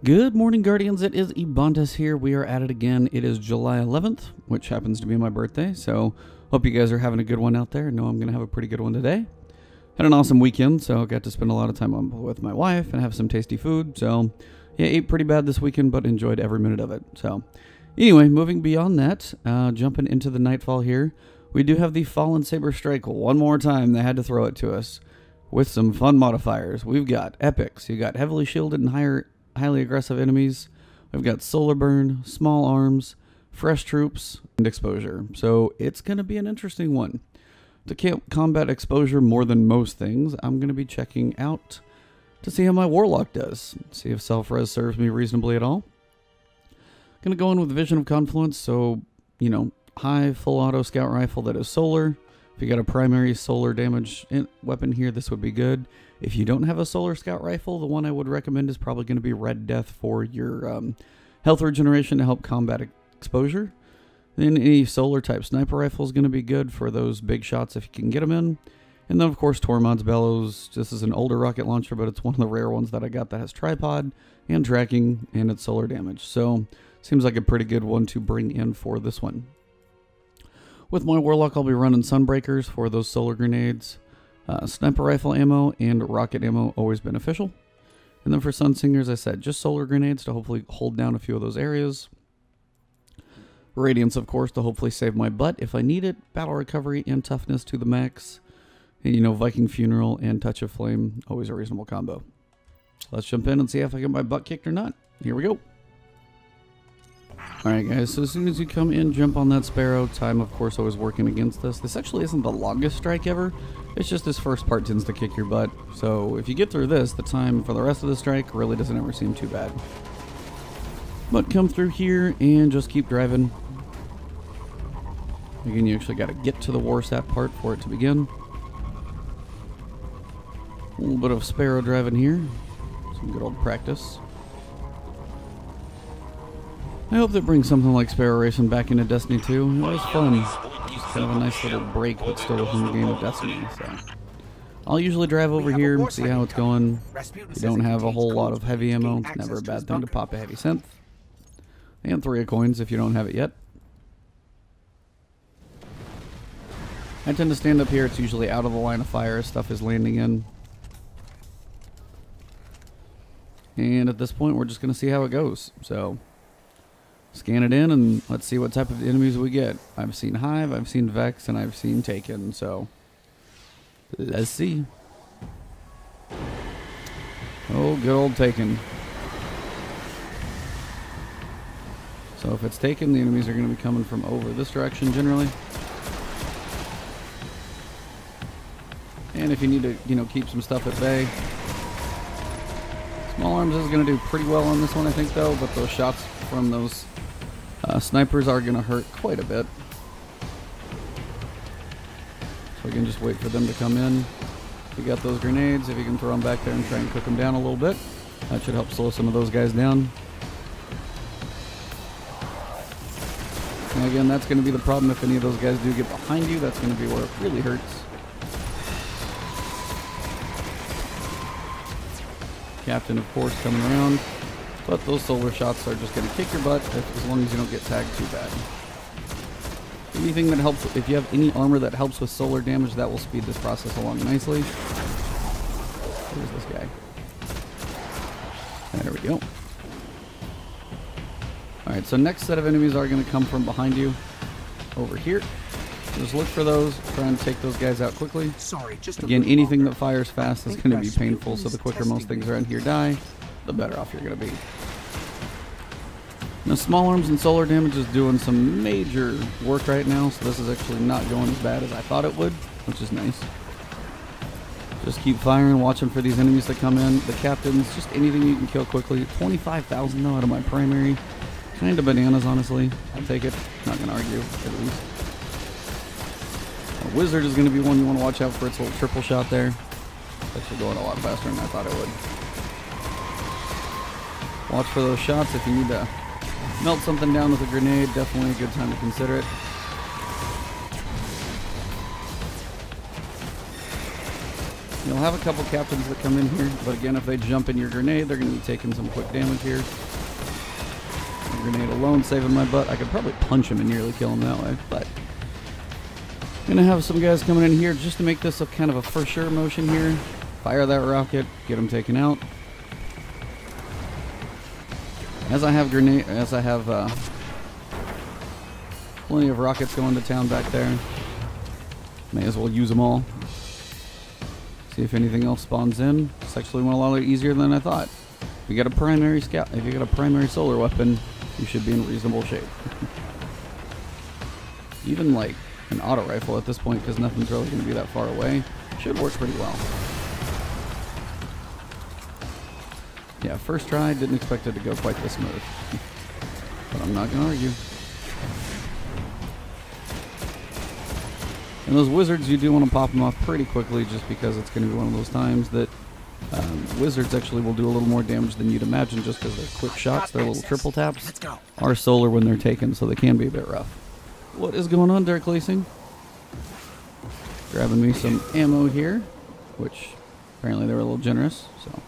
Good morning, Guardians. It is Ebontis here. We are at it again. It is July 11th, which happens to be my birthday, so hope you guys are having a good one out there. I know I'm going to have a pretty good one today. Had an awesome weekend, so got to spend a lot of time with my wife and have some tasty food. So, yeah, ate pretty bad this weekend, but enjoyed every minute of it. So, anyway, moving beyond that, jumping into the Nightfall here, we do have the Fallen Saber Strike one more time. They had to throw it to us with some fun modifiers. We've got epics. You got heavily shielded and highly aggressive enemies. We've got solar burn, small arms, fresh troops, and exposure. So it's going to be an interesting one. To combat exposure more than most things, I'm going to be checking out to see how my Warlock does. See if self-res serves me reasonably at all. Going to go in with Vision of Confluence, so, you know, high full auto scout rifle that is solar. If you got a primary solar damage weapon here, this would be good. If you don't have a solar scout rifle, the one I would recommend is probably going to be Red Death for your health regeneration to help combat exposure. Then any solar type sniper rifle is going to be good for those big shots if you can get them in. And then of course Tormod's Bellows. This is an older rocket launcher, but it's one of the rare ones that I got that has tripod and tracking and it's solar damage. So seems like a pretty good one to bring in for this one. With my Warlock, I'll be running Sunbreakers for those solar grenades. Sniper rifle ammo and rocket ammo, always beneficial. And then for Sunsingers, I said just solar grenades to hopefully hold down a few of those areas. Radiance, of course, to hopefully save my butt if I need it. Battle recovery and toughness to the max. And, you know, Viking Funeral and Touch of Flame, always a reasonable combo. Let's jump in and see if I get my butt kicked or not. Here we go. Alright guys, so as soon as you come in, jump on that S.A.B.E.R. Time, of course, always working against this. This actually isn't the longest strike ever. It's just this first part tends to kick your butt. So if you get through this, the time for the rest of the strike really doesn't ever seem too bad. But come through here and just keep driving. Again, you actually got to get to the Warsat part for it to begin. A little bit of S.A.B.E.R. driving here. Some good old practice. I hope that brings something like S.A.B.E.R. Racing back into Destiny 2. It was fun. Just kind of a nice little break, but still within the game of Destiny. So I'll usually drive over here and see how it's going. If you don't have a whole lot of heavy ammo, it's never a bad thing to pop a heavy synth. And 3 of coins if you don't have it yet. I tend to stand up here. It's usually out of the line of fire as stuff is landing in. And at this point, we're just going to see how it goes. So scan it in and let's see what type of enemies we get. I've seen Hive, I've seen Vex, and I've seen Taken, so let's see. Oh, good old Taken. So if it's Taken, the enemies are going to be coming from over this direction generally. And if you need to, you know, keep some stuff at bay. Small arms is going to do pretty well on this one, I think, though, but those shots from those snipers are going to hurt quite a bit. So we can just wait for them to come in. You got those grenades, if you can throw them back there and try and cook them down a little bit. That should help slow some of those guys down. And again, that's going to be the problem if any of those guys do get behind you. That's going to be where it really hurts. Captain, of course, coming around. But those solar shots are just going to kick your butt as long as you don't get tagged too bad. Anything that helps, if you have any armor that helps with solar damage, that will speed this process along nicely. Where's this guy? There we go. Alright, so next set of enemies are going to come from behind you. Over here. Just look for those, try and take those guys out quickly. Again, anything that fires fast is going to be painful, so the quicker most things around here die, the better off you're going to be. Now, small arms and solar damage is doing some major work right now, so this is actually not going as bad as I thought it would, which is nice. Just keep firing, watching for these enemies to come in. The captains, just anything you can kill quickly. 25,000 though out of my primary. Kind of bananas, honestly. I'll take it. Not going to argue, at least. A wizard is going to be one you want to watch out for its little triple shot there. It's actually going a lot faster than I thought it would. Watch for those shots if you need to melt something down with a grenade. Definitely a good time to consider it. You'll have a couple captains that come in here, but again, if they jump in your grenade, they're going to be taking some quick damage here. The grenade alone saving my butt. I could probably punch him and nearly kill him that way, but I'm going to have some guys coming in here just to make this a kind of a for sure motion here. Fire that rocket, get him taken out. As I have plenty of rockets going to town back there. May as well use them all. See if anything else spawns in. This actually went a lot easier than I thought. If you got a primary scout, if you got a primary solar weapon, you should be in reasonable shape. Even like an auto rifle at this point, because nothing's really going to be that far away, should work pretty well. Yeah, first try, didn't expect it to go quite this smooth. But I'm not going to argue. And those wizards, you do want to pop them off pretty quickly, just because it's going to be one of those times that wizards actually will do a little more damage than you'd imagine, just because they're quick shots, they're little triple taps. Are solar when they're taken, so they can be a bit rough. What is going on, Dark Lacing? Grabbing me some ammo here, which apparently they were a little generous, so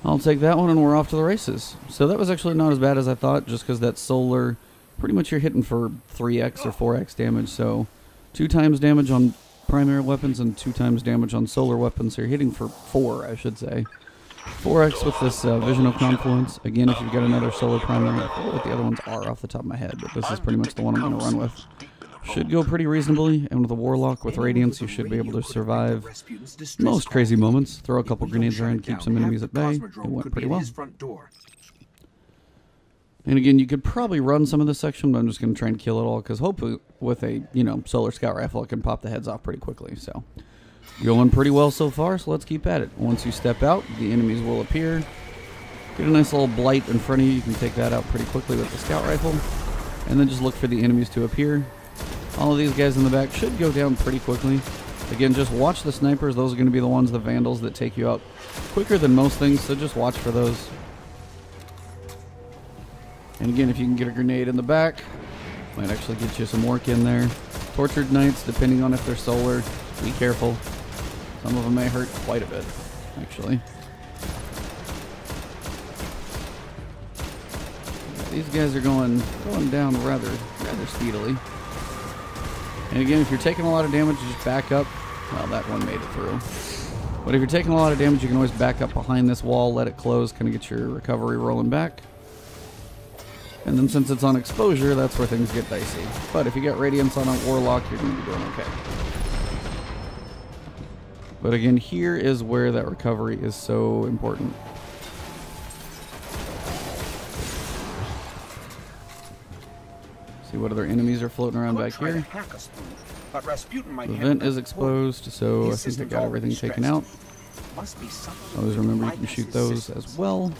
I'll take that one and we're off to the races. So that was actually not as bad as I thought, just because that solar, pretty much you're hitting for 3x or 4x damage, so 2 times damage on primary weapons and 2 times damage on solar weapons, so you're hitting for 4, I should say. 4x with this Vision of Confluence. Again, if you've got another solar primary, I forget what the other ones are off the top of my head, but this is pretty much the one I'm going to run with. Should go pretty reasonably, and with a Warlock with Radiance, you should be able to survive most crazy moments. Throw a couple grenades around, keep some enemies at bay. It went pretty well. And again, you could probably run some of this section, but I'm just going to try and kill it all, because hopefully with a, solar scout rifle, it can pop the heads off pretty quickly. So, going pretty well so far, so let's keep at it. Once you step out, the enemies will appear. Get a nice little blight in front of you. You can take that out pretty quickly with the scout rifle. And then just look for the enemies to appear. All of these guys in the back should go down pretty quickly. Again, just watch the snipers. Those are going to be the ones, the vandals, that take you out quicker than most things, so just watch for those. And again, if you can get a grenade in the back, might actually get you some work in there. Tortured Knights, depending on if they're solar, be careful. Some of them may hurt quite a bit, actually. These guys are going down rather speedily. And again, if you're taking a lot of damage, you just back up. Well, that one made it through. But if you're taking a lot of damage, you can always back up behind this wall, let it close, kind of get your recovery rolling back. And then since it's on exposure, that's where things get dicey. But if you get Radiance on a Warlock, you're going to be doing okay. But again, here is where that recovery is so important. See what other enemies are floating around back here. The vent is exposed, so I think I got everything taken out. Always remember you can shoot those as well.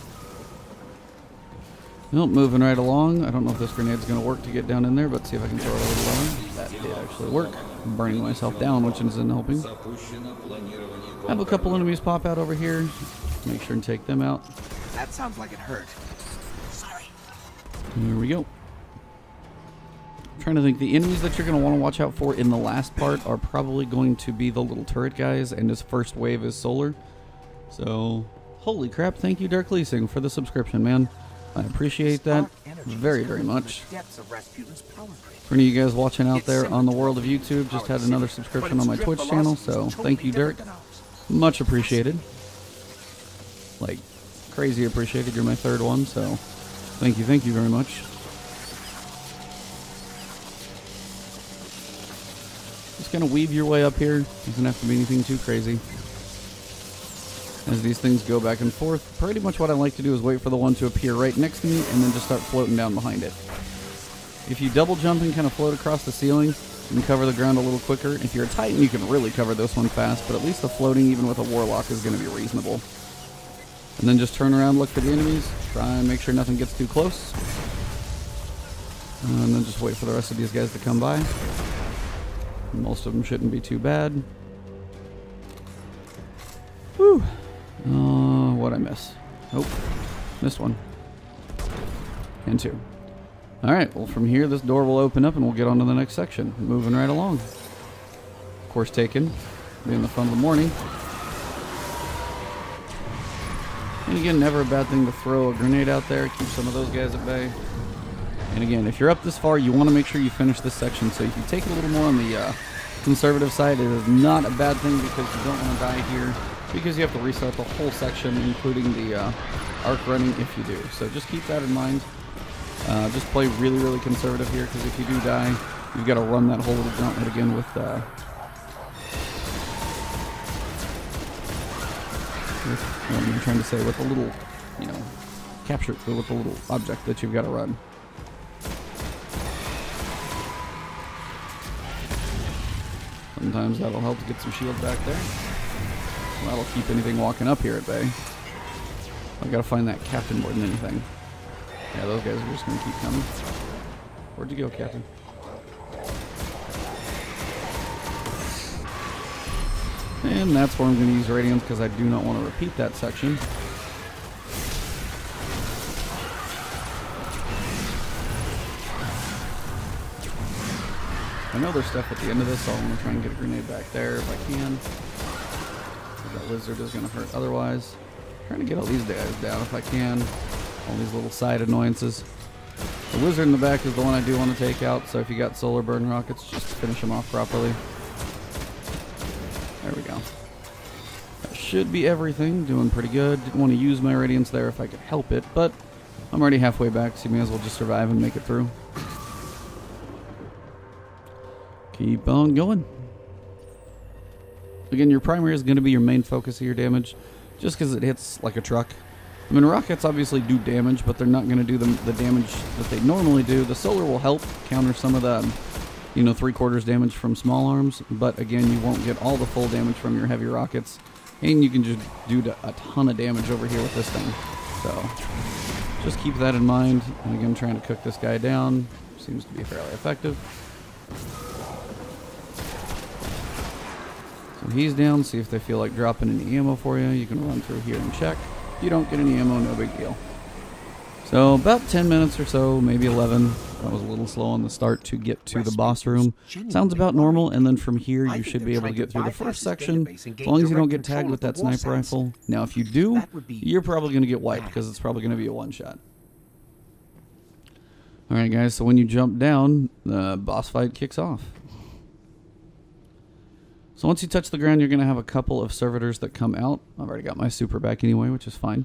Nope, moving right along. I don't know if this grenade's going to work to get down in there, but see if I can throw it a little lower. That did actually work. I'm burning myself down, which isn't helping. I have a couple enemies pop out over here. Make sure and take them out. That sounds like it hurt. Sorry. There we go. I'm trying to think. The enemies that you're going to want to watch out for in the last part are probably going to be the little turret guys, and this first wave is solar. So, holy crap, thank you, Dark Leasing, for the subscription, man. I appreciate that very, very much. For any of you guys watching out there on the world of YouTube, just had another subscription on my Twitch channel, so thank you, Dirk. Much appreciated. Like, crazy appreciated. You're my 3rd one, so thank you very much. Just kind of weave your way up here. Doesn't have to be anything too crazy. As these things go back and forth, pretty much what I like to do is wait for the one to appear right next to me and then just start floating down behind it. If you double jump and kind of float across the ceiling, you can cover the ground a little quicker. If you're a Titan, you can really cover this one fast, but at least the floating, even with a Warlock, is going to be reasonable. And then just turn around, look for the enemies, try and make sure nothing gets too close. And then just wait for the rest of these guys to come by. Most of them shouldn't be too bad. Whew. What'd I miss? Nope. Missed one. And 2. Alright, well from here this door will open up and we'll get on to the next section. Moving right along. Course taken. Being the fun of the morning. And again, never a bad thing to throw a grenade out there, keep some of those guys at bay. And again, if you're up this far, you want to make sure you finish this section. So if you take it a little more on the conservative side, it is not a bad thing because you don't want to die here, because you have to restart the whole section, including the arc running if you do. So just keep that in mind. Just play really, really conservative here, because if you do die, you've got to run that whole little gauntlet again with what am I trying to say? With a little, you know, capture with a little object that you've got to run. Sometimes that'll help to get some shield back there. That'll keep anything walking up here at bay. I've got to find that captain more than anything. Yeah, those guys are just going to keep coming. Where'd you go, Captain? And that's where I'm going to use radiums, because I do not want to repeat that section. I know there's stuff at the end of this, so I'm going to try and get a grenade back there if I can. That lizard is going to hurt otherwise. I'm trying to get all these guys down if I can. All these little side annoyances. The wizard in the back is the one I do want to take out, so if you got solar burn rockets, just finish them off properly. There we go. That should be everything. Doing pretty good. Didn't want to use my radiance there if I could help it, but I'm already halfway back, so you may as well just survive and make it through. Keep on going. Again, your primary is going to be your main focus of your damage, just because it hits like a truck. I mean, rockets obviously do damage, but they're not going to do the damage that they normally do. The solar will help counter some of the, you know, 3/4 damage from small arms, but again, you won't get all the full damage from your heavy rockets, and you can just do a ton of damage over here with this thing. So, just keep that in mind. And again, trying to cook this guy down seems to be fairly effective. So he's down. See if they feel like dropping any ammo for you. You can run through here and check. If you don't get any ammo, no big deal. So about 10 minutes or so, maybe 11. That was a little slow on the start to get to the boss room. Sounds about normal, and then from here you should be able to get through the first section, as long as you don't get tagged with that sniper rifle. Now if you do, you're probably going to get wiped, because it's probably going to be a one-shot. Alright guys, so when you jump down, the boss fight kicks off. So once you touch the ground, you're going to have a couple of servitors that come out. I've already got my super back anyway, which is fine.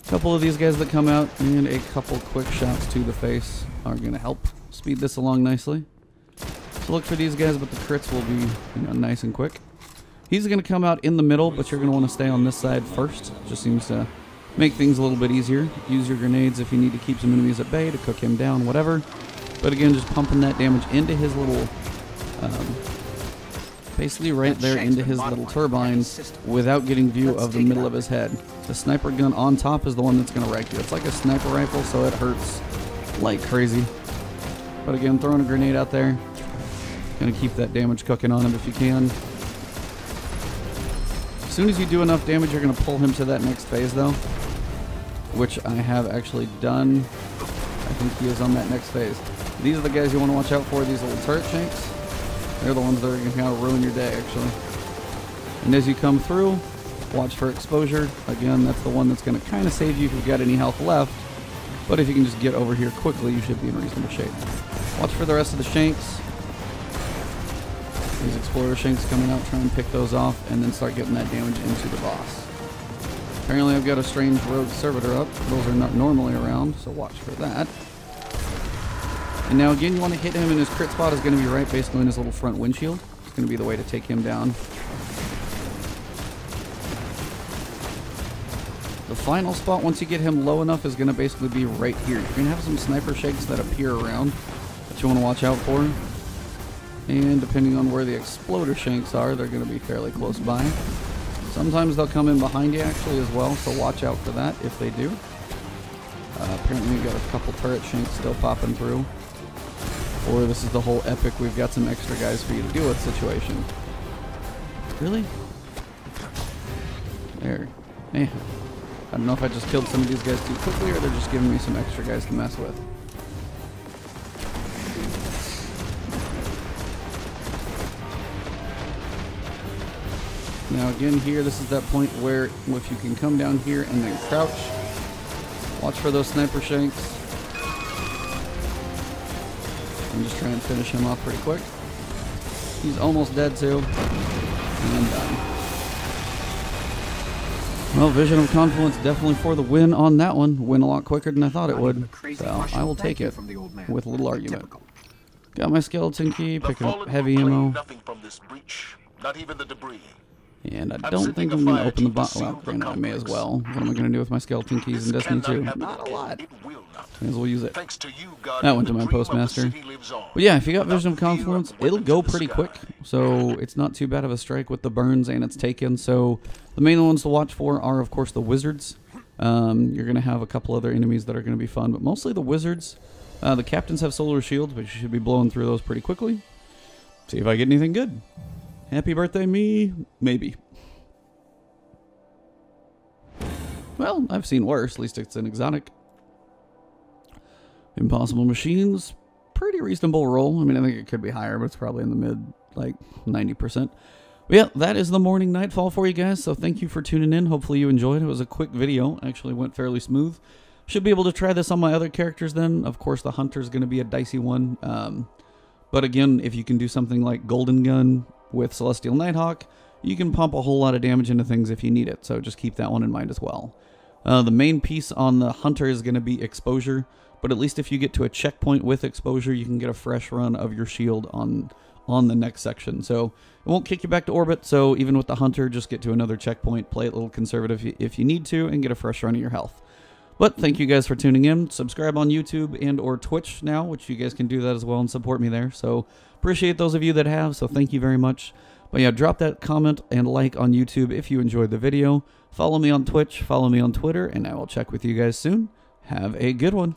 A couple of these guys that come out, and a couple quick shots to the face are going to help speed this along nicely. So look for these guys, but the crits will be, you know, nice and quick. He's going to come out in the middle, but you're going to want to stay on this side first. Just seems to make things a little bit easier. Use your grenades if you need to keep some enemies at bay, to cook him down, whatever. But again, just pumping that damage into his little... basically right there into his little turbine without getting view of the middle of his head. The sniper gun on top is the one that's going to wreck you. It's like a sniper rifle, so it hurts like crazy. But again, throwing a grenade out there, going to keep that damage cooking on him if you can. As soon as you do enough damage, you're going to pull him to that next phase though, which I have actually done. I think he is on that next phase. These are the guys you want to watch out for, these little turret shanks. They're the ones that are going to kind of ruin your day, actually. And as you come through, watch for exposure. Again, that's the one that's going to kind of save you if you've got any health left. But if you can just get over here quickly, you should be in reasonable shape. Watch for the rest of the shanks. These explorer shanks coming out, try and pick those off, and then start getting that damage into the boss. Apparently I've got a strange rogue servitor up. Those are not normally around, so watch for that. And now again, you want to hit him, and his crit spot is going to be right basically in his little front windshield. It's going to be the way to take him down. The final spot, once you get him low enough, is going to basically be right here. You're going to have some sniper shakes that appear around that you want to watch out for. And depending on where the exploder shanks are, they're going to be fairly close by. Sometimes they'll come in behind you actually as well, so watch out for that if they do. Apparently we've got a couple turret shanks still popping through. Or this is the whole epic, we've got some extra guys for you to deal with situation. Really? There. Man. I don't know if I just killed some of these guys too quickly, or they're just giving me some extra guys to mess with. Now again here, this is that point where if you can come down here and then crouch, watch for those sniper shanks. I'm just trying to finish him off pretty quick. He's almost dead too. And done. Well, Vision of Confluence definitely for the win on that one. Win a lot quicker than I thought it would. So I will take it with little argument. Got my skeleton key, picking up heavy ammo. Nothing from this breach, not even the debris. And I don't think I'm going to open the box. Well, granted, I may as well. What am I going to do with my skeleton keys in Destiny 2? Not a lot. May as well use it. That went to my postmaster. But yeah, if you got Vision of Confluence, it'll go pretty quick. So it's not too bad of a strike with the burns, and it's taken. So the main ones to watch for are, of course, the wizards. You're going to have a couple other enemies that are going to be fun, but mostly the wizards. The captains have solar shields, but you should be blowing through those pretty quickly. See if I get anything good. Happy birthday, me. Maybe. Well, I've seen worse. At least it's an exotic. Impossible Machines. Pretty reasonable roll. I mean, I think it could be higher, but it's probably in the mid, like, 90%. But yeah, that is the morning Nightfall for you guys. So thank you for tuning in. Hopefully you enjoyed. It was a quick video. Actually went fairly smooth. Should be able to try this on my other characters then. Of course, the Hunter's going to be a dicey one. But again, if you can do something like Golden Gun with Celestial Nighthawk, you can pump a whole lot of damage into things if you need it. So just keep that one in mind as well. The main piece on the Hunter is going to be exposure. But at least if you get to a checkpoint with exposure, you can get a fresh run of your shield on the next section. So it won't kick you back to orbit. So even with the Hunter, just get to another checkpoint, play it a little conservative if you need to, and get a fresh run of your health. But thank you guys for tuning in. Subscribe on YouTube and or Twitch now, which you guys can do that as well and support me there. So appreciate those of you that have, so thank you very much. But yeah, drop that comment and like on YouTube if you enjoyed the video. Follow me on Twitch, follow me on Twitter, and I will check with you guys soon. Have a good one.